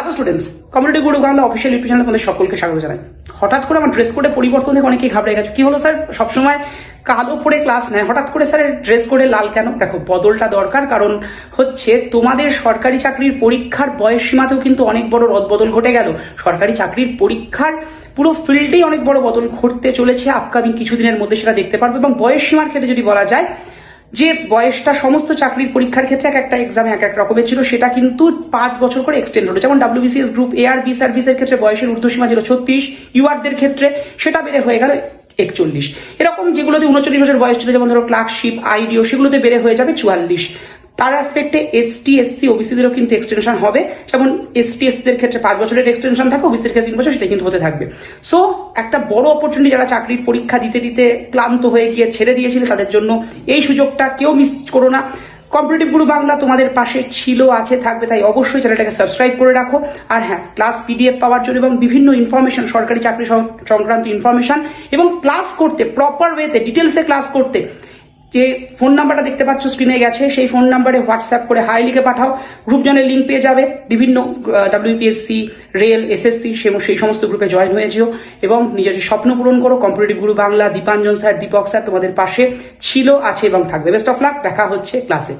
Hello students, community গুরু Bangla official YouTube চ্যানেলে তোমাদের সকলকে স্বাগত জানাই। হঠাৎ করে আমার ড্রেস কোডে পরিবর্তন দেখে অনেকেই ঘাবড়ে গেছে। কি হলো স্যার, সবসময় কালো পরে ক্লাস নেয়, হঠাৎ করে স্যার ড্রেস কোডে লাল কেন? দেখো, বদলটা দরকার, কারণ হচ্ছে তোমাদের সরকারি চাকরির পরীক্ষার বয়স সীমাতেও কিন্তু অনেক বড় রদবদল ঘটে গেল। সরকারি চাকরির পরীক্ষার পুরো ফিল্ডেই অনেক বড় বদল ঘটতে চলেছে আপকামিং কিছুদিনের মধ্যে, সেটা দেখতে পারবে। এবং বয়স সীমার ক্ষেত্রে যদি বলা যায় যে বয়সটা সমস্ত চাকরির পরীক্ষার ক্ষেত্রে এক একটা এক্সামে এক এক রকমের ছিল, সেটা কিন্তু 5 বছর করে এক্সটেন্ড হলো। যেমন WBCS গ্রুপ এ আর বি সার্ভিসের ক্ষেত্রে বয়সের ঊর্ধ্বসীমা ছিল 36, ইউআরদের ক্ষেত্রে সেটা বেড়ে হয়ে গেল 41। এরকম যেগুলোতে 39 বছর বয়স ছিল, যেমন ধরো ক্লার্কশিপ, আইডিও, সেগুলোতে বেড়ে হয়ে যাবে 44। তার অ্যাসপেক্টে ST SC OBCদেরও কিন্তু এক্সটেনশন হবে। যেমন ST SCদের ক্ষেত্রে 5 বছরের এক্সটেনশন থাকে, ওবিসির ক্ষেত্রে 3 বছর, সেটা কিন্তু হতে থাকবে। সো একটা বড় অপরচুনিটি, যারা চাকরির পরীক্ষা দিতে দিতে ক্লান্ত হয়ে গিয়ে ছেড়ে দিয়েছিল তাদের জন্য এই সুযোগটা কেউ মিস করো না। কম্পিটিটিভ গুরু বাংলা তোমাদের পাশে ছিল, আছে, থাকবে, তাই অবশ্যই চ্যানেলটাকে সাবস্ক্রাইব করে রাখো। আর হ্যাঁ, ক্লাস PDF পাওয়ার জন্য এবং বিভিন্ন ইনফরমেশন, সরকারি চাকরি সংক্রান্ত ইনফরমেশন এবং ক্লাস করতে প্রপার ওয়েতে ডিটেলসে ক্লাস করতে যে ফোন নাম্বারটা দেখতে পাচ্ছ স্ক্রিনে গেছে, সেই ফোন নাম্বারে হোয়াটসঅ্যাপ করে হাই লিখে পাঠাও। গ্রুপ জয়েনের লিঙ্ক পেয়ে যাবে। বিভিন্ন WPSC, রেল, SSC সেই সমস্ত গ্রুপে জয়েন হয়ে যেও এবং নিজের স্বপ্ন পূরণ করো। কম্পিটিটিভ গুরু বাংলা, দীপাঞ্জন স্যার, দীপক স্যার তোমাদের পাশে ছিল, আছে এবং থাকবে। বেস্ট অফ লাক, দেখা হচ্ছে ক্লাসে।